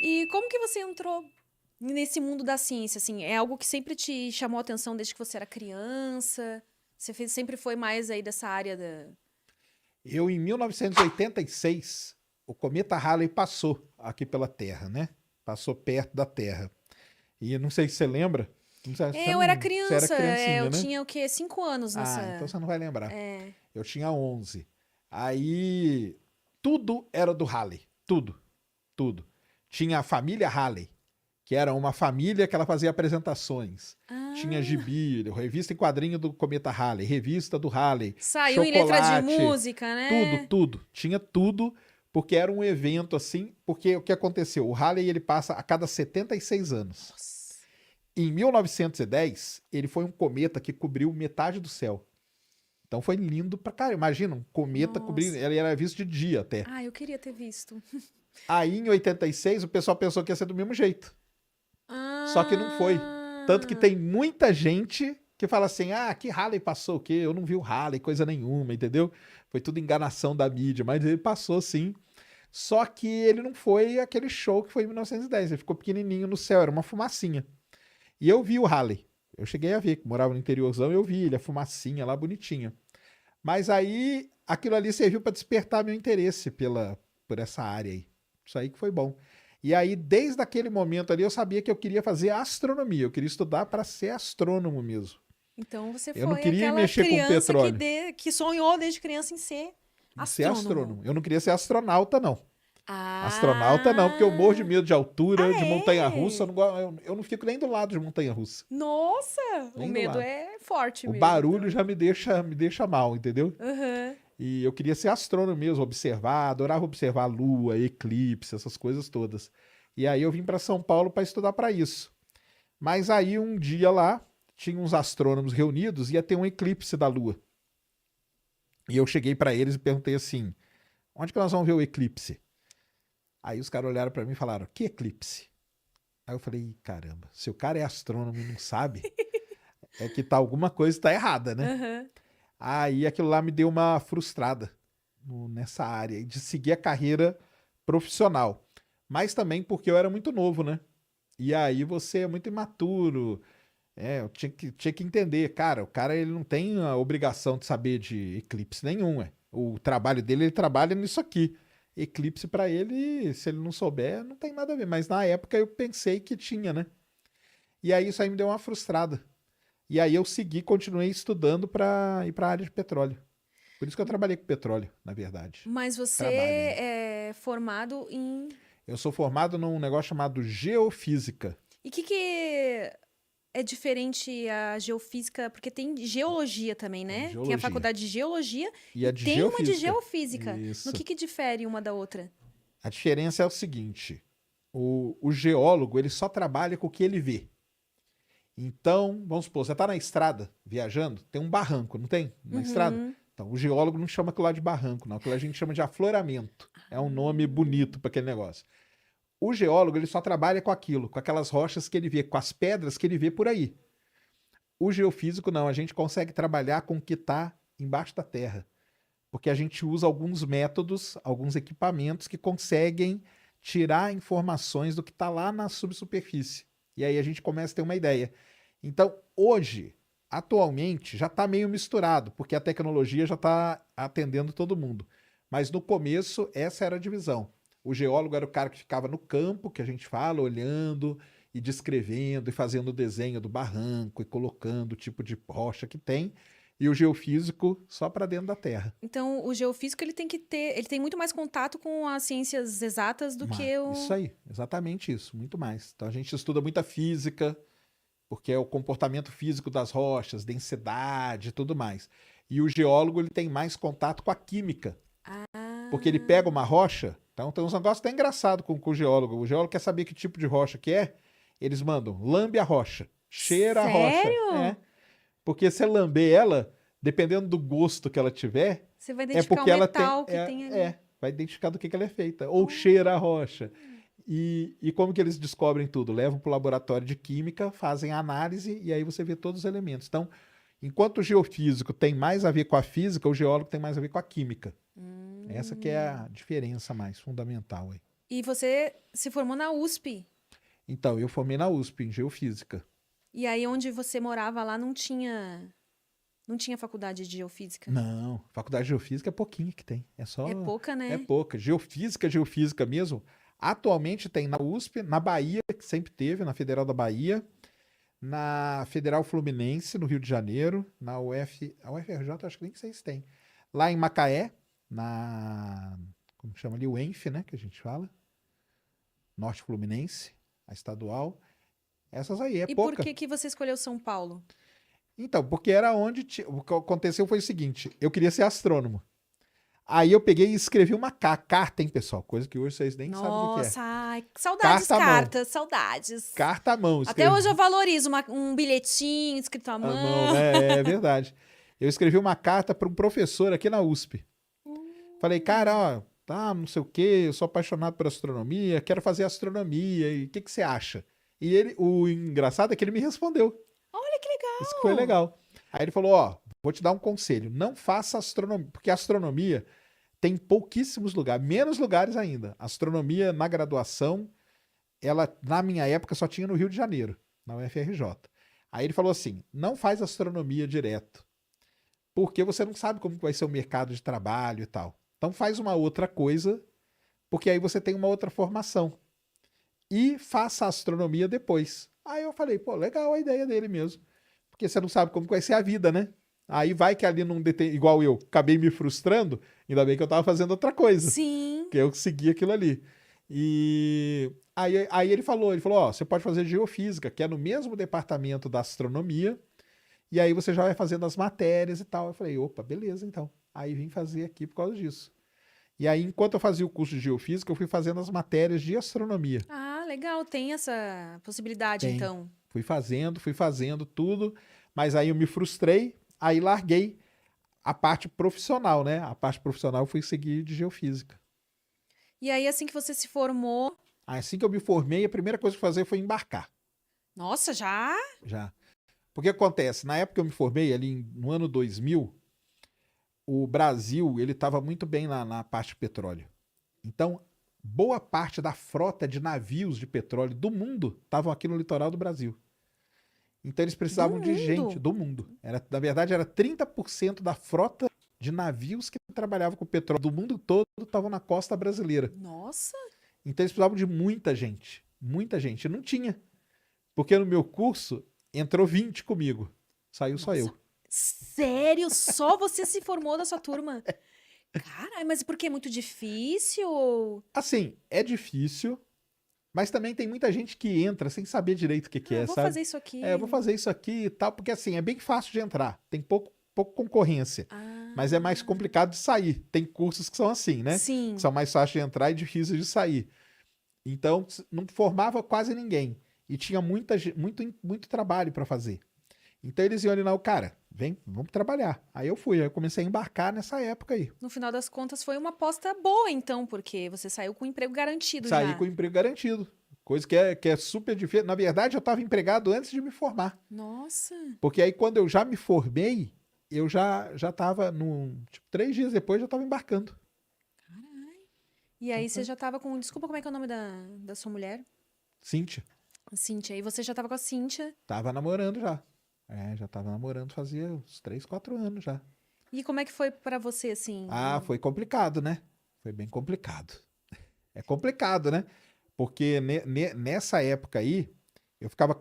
E como que você entrou nesse mundo da ciência, assim? É algo que sempre te chamou a atenção desde que você era criança? Sempre foi mais aí dessa área da... Eu, em 1986, o cometa Halley passou aqui pela Terra, né? Passou perto da Terra. E eu não sei se você lembra. Não sei, É, eu era você era criança, criancinha, eu né? tinha o quê? 5 anos Ah, então nessa... você não vai lembrar. É. Eu tinha 11. Aí, tudo era do Halley. Tudo, tudo. Tinha a família Halley, que era uma família que ela fazia apresentações. Tinha Ah, gibi, revista em quadrinho do Cometa Halley, revista do Halley, saiu em letra de chocolate, música, tudo, né? tudo. Tinha tudo, porque era um evento assim. Porque o que aconteceu? O Halley ele passa a cada 76 anos. Nossa. Em 1910, ele foi um cometa que cobriu metade do céu. Então foi lindo pra caramba. Imagina, um cometa cobrindo. Nossa. Ele era visto de dia até. Ah, eu queria ter visto. Aí em 86, o pessoal pensou que ia ser do mesmo jeito. Só que não foi. Tanto que Ah, tem muita gente que fala assim: ah, que Halley passou o quê? Eu não vi o Halley, coisa nenhuma, entendeu? Foi tudo enganação da mídia, mas ele passou sim. Só que ele não foi aquele show que foi em 1910. Ele ficou pequenininho no céu, era uma fumacinha. E eu vi o Halley. Eu cheguei a ver, que morava no interiorzão, eu vi ele, a fumacinha lá bonitinha. Mas aí aquilo ali serviu para despertar meu interesse por essa área aí. Isso aí que foi bom. E aí, desde aquele momento ali, eu sabia que eu queria fazer astronomia. Eu queria estudar para ser astrônomo mesmo. então você Eu não foi queria aquela mexer com criança que, petróleo, que sonhou desde criança em ser em ser astrônomo. astrônomo. Eu não queria ser astronauta, não. Astronauta não, porque eu morro de Ah! medo de altura, Ah, de montanha-russa. Eu é? não, eu não fico nem do lado de montanha-russa. Nossa! O Nem do medo lado. é forte O mesmo, barulho então. já me deixa mal, entendeu? Aham. E eu queria ser astrônomo mesmo, observar, adorava observar a lua, eclipse, essas coisas todas. E aí eu vim para São Paulo para estudar para isso. Mas aí um dia lá, tinha uns astrônomos reunidos, ia ter um eclipse da lua. E eu cheguei para eles e perguntei assim: onde que nós vamos ver o eclipse? Aí os caras olharam para mim e falaram: que eclipse? Aí eu falei: caramba, se o cara é astrônomo e não sabe, é que tá alguma coisa tá errada, né? Aham. Aí aquilo lá me deu uma frustrada nessa área de seguir a carreira profissional. Mas também porque eu era muito novo, né? E aí você é muito imaturo. Eu tinha que entender, cara, o cara ele não tem a obrigação de saber de eclipse nenhum, é. O trabalho dele, ele trabalha nisso aqui. Eclipse pra ele, se ele não souber, não tem nada a ver. Mas na época eu pensei que tinha, né? E aí isso aí me deu uma frustrada. E aí eu segui, continuei estudando pra ir pra área de petróleo. Por isso que eu trabalhei com petróleo, na verdade. Mas você Trabalho ainda. é formado em... Eu sou formado num negócio chamado geofísica. E o que é diferente a geofísica? Porque tem geologia também, É né? Tem a geologia. faculdade de geologia E e é de tem uma de geofísica. geofísica. No Isso. que difere uma da outra? A diferença é o seguinte: o geólogo ele só trabalha com o que ele vê. Então, vamos supor, você está na estrada viajando, tem um barranco, não tem? Na estrada? Uhum. Então, o geólogo não chama aquilo lá de barranco, não. Aquilo lá a gente chama de afloramento. É um nome bonito para aquele negócio. O geólogo ele só trabalha com aquilo, com aquelas rochas que ele vê, com as pedras que ele vê por aí. O geofísico não, a gente consegue trabalhar com o que está embaixo da terra, porque a gente usa alguns métodos, alguns equipamentos que conseguem tirar informações do que está lá na subsuperfície. E aí a gente começa a ter uma ideia. Então, hoje, atualmente, já está meio misturado, porque a tecnologia já está atendendo todo mundo. Mas no começo, essa era a divisão. O geólogo era o cara que ficava no campo, que a gente fala, olhando e descrevendo e fazendo o desenho do barranco e colocando o tipo de rocha que tem. E o geofísico só para dentro da terra. Então, o geofísico ele tem que ter, ele tem muito mais contato com as ciências exatas do que Isso o... aí, exatamente isso, muito mais. Então a gente estuda muita física, porque é o comportamento físico das rochas, densidade e tudo mais. E o geólogo ele tem mais contato com a química, porque ele Ah, pega uma rocha, então tem uns negócios até engraçados com o geólogo. O geólogo quer saber que tipo de rocha que é, eles mandam, lambe a rocha, cheira a rocha. É, sério? porque se lamber ela, dependendo do gosto que ela tiver, Você vai é identificar o porque ela tem. metal que tem ali. Vai identificar do que ela é feita. Ou cheira a rocha. Oh. E como que eles descobrem tudo? Levam para o laboratório de química, fazem a análise e aí você vê todos os elementos. Então, enquanto o geofísico tem mais a ver com a física, o geólogo tem mais a ver com a química. Essa que é Hum. a diferença mais fundamental aí. E você se formou na USP. Então, eu formei na USP, em Geofísica. E aí, onde você morava lá, não tinha faculdade de geofísica. Não, faculdade de Geofísica é pouquinho que tem. É só. É pouca, É né? pouca. Geofísica, geofísica mesmo. Atualmente tem na USP, na Bahia, que sempre teve, na Federal da Bahia, na Federal Fluminense, no Rio de Janeiro, na a UFRJ, acho que nem sei se tem. Lá em Macaé, como chama ali, o ENF, né, que a gente fala, Norte Fluminense, a estadual. Essas aí, é E por pouca. que você escolheu São Paulo? Então, porque era onde. O que aconteceu foi o seguinte: eu queria ser astrônomo. Aí eu peguei e escrevi uma carta, hein, pessoal? Coisa que hoje vocês nem sabem o que é. Nossa, ai, saudades, Carta à mão. cartas, saudades. Carta à mão. Até Escrevi hoje eu valorizo um bilhetinho escrito à à mão, mão. né? É verdade. Eu escrevi uma carta para um professor aqui na USP. Falei, cara, ó, tá, não sei o quê, eu sou apaixonado por astronomia, quero fazer astronomia, e o que que você acha? E ele, o engraçado é que ele me respondeu. Olha que legal. Isso que foi legal. Aí ele falou, ó, vou te dar um conselho, não faça astronomia, porque a astronomia tem pouquíssimos lugares, menos lugares ainda. Astronomia na graduação, ela, na minha época, só tinha no Rio de Janeiro, na UFRJ. Aí ele falou assim, não faz astronomia direto, porque você não sabe como vai ser o mercado de trabalho e tal. Então faz uma outra coisa, porque aí você tem uma outra formação. E faça a astronomia depois. Aí eu falei, pô, legal a ideia dele mesmo. Porque você não sabe como vai ser a vida, né? Aí vai que ali igual eu, acabei me frustrando, ainda bem que eu tava fazendo outra coisa, Sim. que eu segui aquilo ali. E aí ele falou, ó, você pode fazer geofísica, que é no mesmo departamento da astronomia, e aí você já vai fazendo as matérias e tal. Eu falei, opa, beleza, então. Aí vim fazer aqui por causa disso. E aí, enquanto eu fazia o curso de geofísica, eu fui fazendo as matérias de astronomia. Ah, legal, tem essa possibilidade, Tem. então. Fui fazendo tudo, mas aí eu me frustrei, aí larguei a parte profissional, né? A parte profissional eu fui seguir de geofísica. E aí, assim que você se formou, Assim que eu me formei, a primeira coisa que eu fazer foi embarcar, nossa, já? já. Porque acontece, na época que eu me formei, ali no ano 2000, o Brasil, ele estava muito bem na parte de petróleo. Então, boa parte da frota de navios de petróleo do mundo estavam aqui no litoral do Brasil. Então eles Do precisavam de gente mundo? do mundo. Na verdade, era 30% da frota de navios que trabalhavam com petróleo do mundo todo estavam na costa brasileira. Nossa, Então eles precisavam de muita gente. Muita gente. E não tinha. Porque no meu curso entrou 20 comigo. Saiu só nossa. eu. Sério? Só você se formou da sua turma? Caralho, mas por quê? Muito difícil? Assim, é difícil, mas também tem muita gente que entra sem saber direito o que, que Ah, é, vou sabe? fazer isso aqui. É, eu vou fazer isso aqui e tal, porque assim, é bem fácil de entrar. Tem pouco concorrência. Ah, Mas é mais complicado de sair. Tem cursos que são assim, né? Que sim. são mais fáceis de entrar e difíceis de sair. Então, não formava quase ninguém. E tinha muito trabalho para fazer. Então, eles iam ali, não, cara, vem, vamos trabalhar. Aí eu fui, aí eu comecei a embarcar nessa época aí. No final das contas, foi uma aposta boa, então, porque você saiu com o emprego garantido Saí já. com o emprego garantido. Coisa que é super difícil. Na verdade, eu estava empregado antes de me formar. Nossa. Porque aí, quando eu já me formei, eu já estava, tipo, 3 dias depois, já estava embarcando. E aí você já tava com. Desculpa, como é que é o nome da sua mulher? Cíntia. Cíntia. E você já tava com a Cíntia. Tava namorando já. É, já tava namorando fazia uns 3, 4 anos já. E como é que foi pra você, assim? Ah, foi complicado, né? Foi bem complicado. É complicado, né? Porque nessa época aí, eu ficava